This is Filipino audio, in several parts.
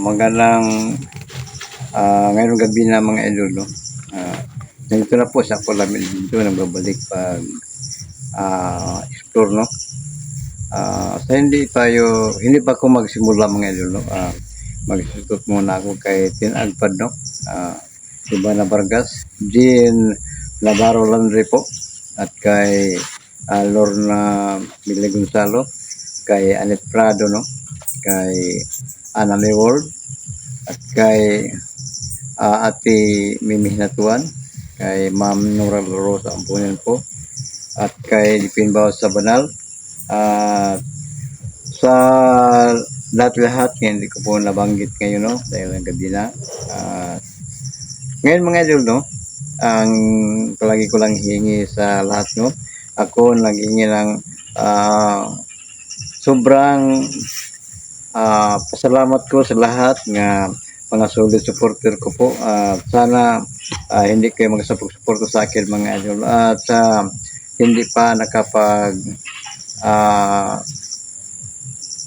Magandang ngayong gabi na mga idol, no? Nandito na po sa Kulamil dito, nagbabalik pag explore, no? Sa hindi pa ako magsimula mga idol, no? Magsutot muna ako kay Tinagpad, no? Ibana Vargas, Jean Navarro Landry po, at kay Lorna Mili Gonzalo, kay Anet Prado, no? Kay Anami World, at kay Ate Mimi Hinatuan, kay Ma'am Nora Rosa Ampunan po, at kay Dipin Bawas sa Banal, at sa lahat-lahat, hindi ko po nabanggit ngayon, no? Dahil ang gabi na. Ngayon mga idol, no? Ang palagi ko lang hihingi sa lahat, no? Ako naghingi ng sobrang pasalamat ko sa lahat nga mga solid supporter ko po. Sana hindi kayo magsapog-suporto sa akin mga idol. At hindi pa nakapag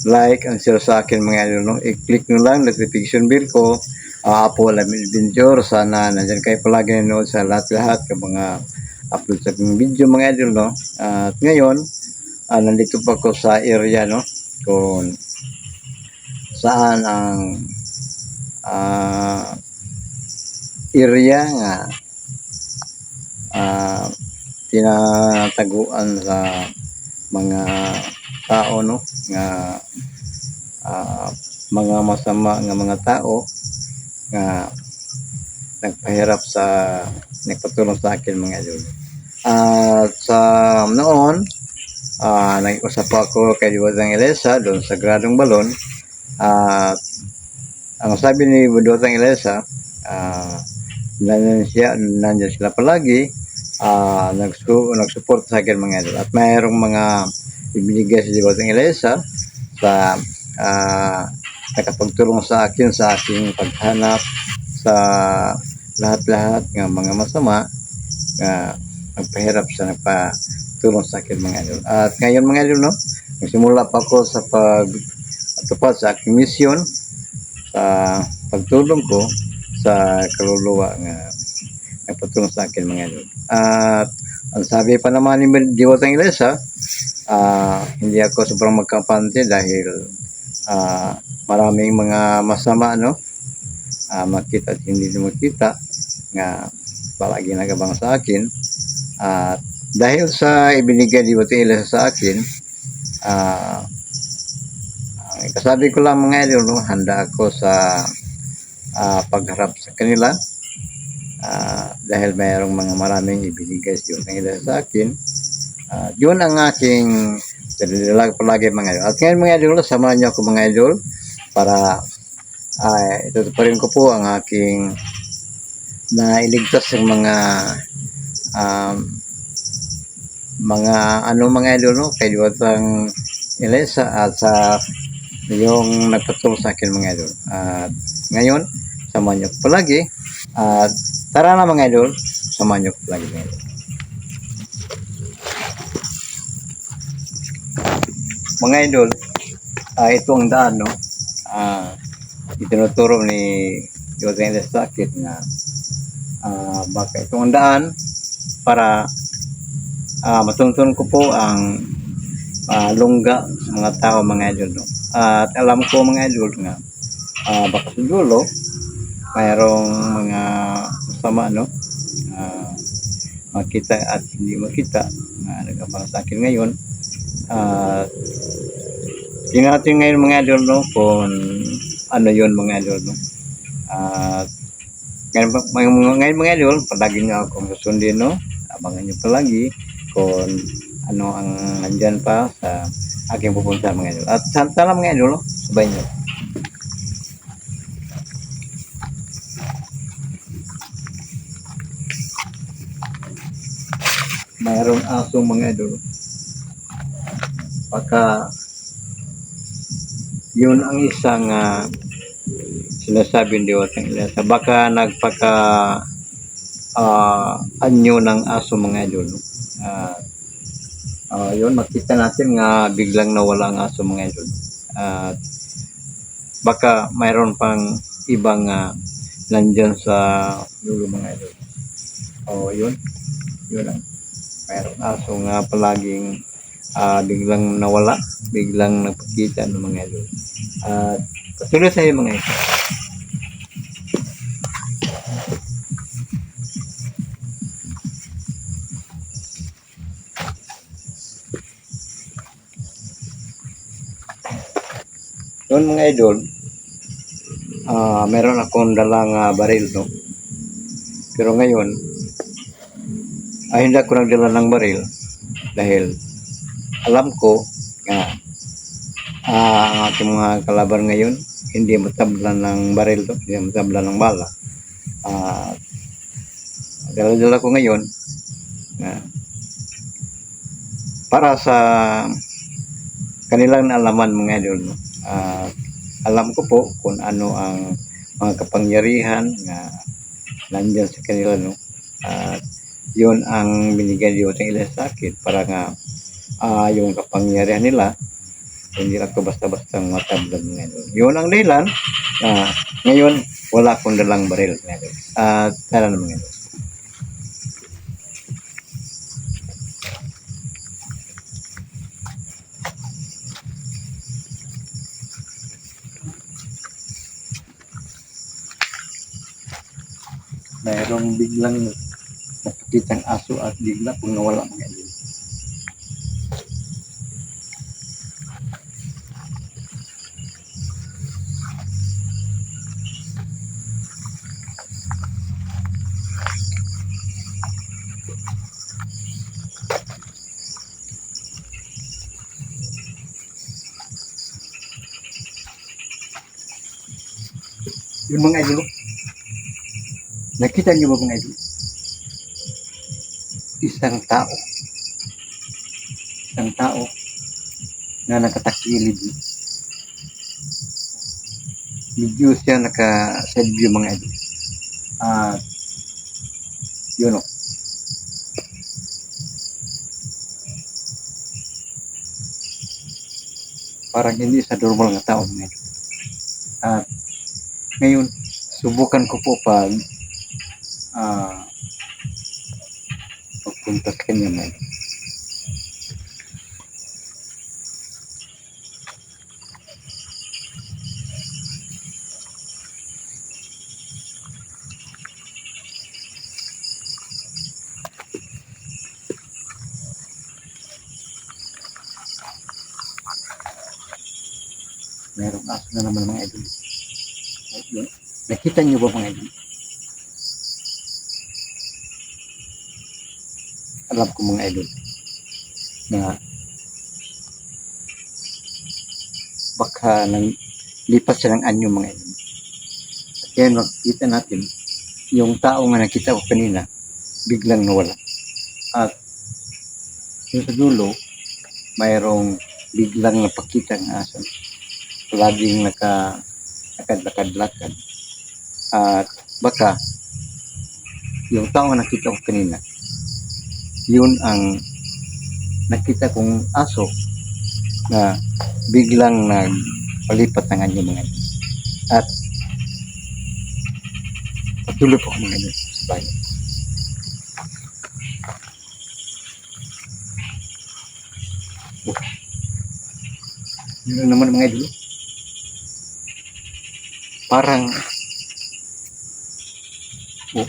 like and share sa akin mga idol, no? I-click nyo lang notification bell ko. Apo Alamil Adventure. Sana nandyan kayo palagi nanood sa lahat-lahat ng mga upload sa aking video mga idol, no? At ngayon nandito pa ako sa area, no? Kung saan ang area nga tinataguan sa mga tao, no? Nga mga masama nga mga tao nga nagpatulong sa akin mga idol. At sa noon nag-usap ako kay Diwatang Elisa doon sa Gradong Balon. At ang sabi ni Budotang Elisa, nandiyan sila palagi, nag-support sa akin mga idol. At mayroong mga ibinigay si Budotang Elisa sa nakapagtulong sa akin sa aking paghanap sa lahat-lahat ng mga masama na nagpahirap sa nagpatulong sa akin mga idol. At ngayon mga idol, no? Nagsimula pa ako sa pagtupad sa aking misyon sa pagtulong ko sa kaluluwa nga nagpatulong sa akin mga idol. At ang sabi pa naman ni Diwatang Elisa, hindi ako sobrang magkampante dahil maraming mga masama, no? Makita at hindi makita nga palagi nagabang sa akin. At dahil sa ibinigay ni Diwatang Elisa sa akin, kasabi ko lang mga idol, no? Handa ako sa pagharap sa kanila dahil mayroong mga maraming ibinigay si Diwatang Elisa sa akin. Yun ang aking palagi mga idol. At ngayon mga idol, samahan niyo ako mga idol para itutuparin ko po ang aking nailigtas ng mga idol, no? Kay Diwatang Elisa at sa yung nagpatulong sa akin mga idol. At ngayon, samahan niyo ko palagi. At tara na mga idol, samahan niyo ko palagi mga idol. Mga idol, ito ang daan, no? Itinuturo ni Diwatang Elisa sa akin na baka ito ang daan para matuntun ko po ang lungga sa mga tao mga idol, no? At alam ko mga idol nga baka sa dulo mayroong mga masama, no? Makita at hindi makita na nagabang sa akin ngayon. Tingnan natin ngayon mga idol, no? Kung ano yun mga idol, no? Ngayon mga idol, palagi nyo akong susundin, no? Abangan nyo palagi kung ano ang nandyan pa sa aking pupunta mga idol. At sana mga idol, no? Sabay nyo. Mayroong asong mga idol. Baka yun ang isang sinasabi ni Diwatang Elisa. Baka nagpaka anyo ng aso mga idol. Yun, makita natin nga biglang nawala ang aso mga idol. baka mayroon pang ibang nandyan sa dulo mga idol. O yun, yun lang. Mayroong aso nga palaging biglang nawala, biglang nagpakita ng mga idol. At patuloy sa mga idol. Yun mga idol, meron akong dalang baril, no? Pero ngayon, hindi ako nagdala ng baril dahil alam ko na ang ating mga kalaban ngayon hindi matablan ng baril to, hindi matablan ng bala. Dala-dala ko ngayon para sa kanilang naalaman mga idol, no? Alam ko po kung ano ang mga kapangyarihan na nandyan sa kanila, no? Yun ang binigay Diyos ng ilan sa akin para nga yung kapangyarihan nila hindi lang ko basta-basta matablan ngayon. Yun ang dahilan ngayon wala akong dalang baril ngayon. Tara naman ngayon. Mayroong biglang nakikitang aso at bigla kung nawala mga idol. Yung mga idol, nakita niyo ba mga idol? Isang tao na nakatakilid. Medyo siya naka-side view mga idol. Yun o. Parang hindi sa normal na tao mga idol. Ngayon, subukan ko po pag pagpunta sa kanya mga idol. Merong aso na naman mga idol. Nakita niyo ba mga idol? Alam ko mga idol na baka nang lipat siya ng anyo mga idol. Kaya nakita natin yung tao nga nakita ko kanina biglang nawala. At yung sa dulo mayroong biglang napakita ng aso. Laging nakadlakad-lakad. At baka yung tao na nakita ko kanina, yun ang nakita kong aso na biglang nagpalipat ng anyo mga idol. At patuloy po mga idol sa bayan. Yun naman mga idol. Parang yun.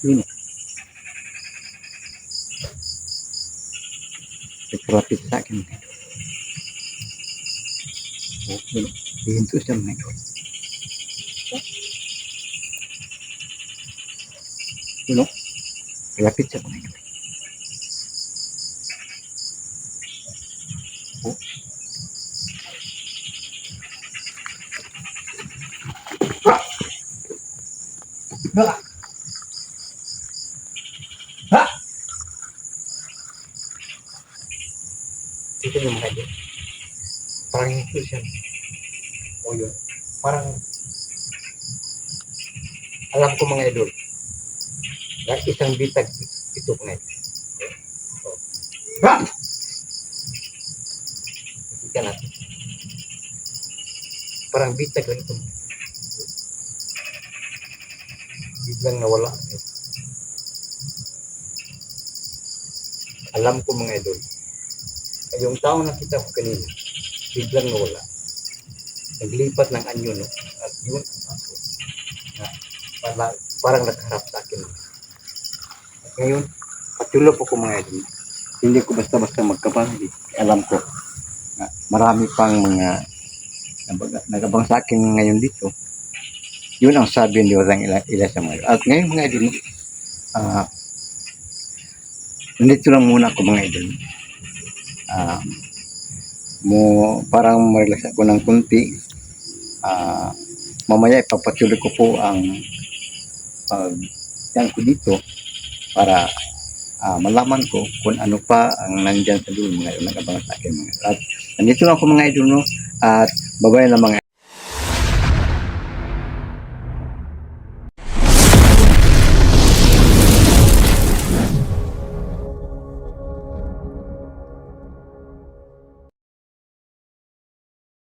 Yun. Nagpapit sa akin mga idol. Yun. Hihinto siya mga idol. Yun. Lapit siya mga idol. akin yung mga idol. Parang hindi siya. O yun. Parang alam ko mga idol. Na isang bitag ito mga idol. O. Bam! Nakita natin. Parang bitag lang ito. Biglang nawala. Alam ko mga idol. Yung tao na kita ko kanina, biglang nawala. Naglipat ng anyo, no? At yun ang aso. Na parang nakaharap sa akin. At ngayon, patulog po ko mga idol. Hindi ko basta-basta magkabang. Alam ko na marami pang mga nagabang sa akin ngayon dito. Yun ang sabi ni orang ila sa mga idol. At ngayon mga idol, nandito lang muna ako mga idol. Parang ma-relax ako ng kunti. Mamaya ipapatuloy ko po ang yan ko dito para malaman ko kung ano pa ang nandyan sa dulo mga idol, nag-abang sa akin mga idol. At nandito lang ako mga idol, no? At babay na mga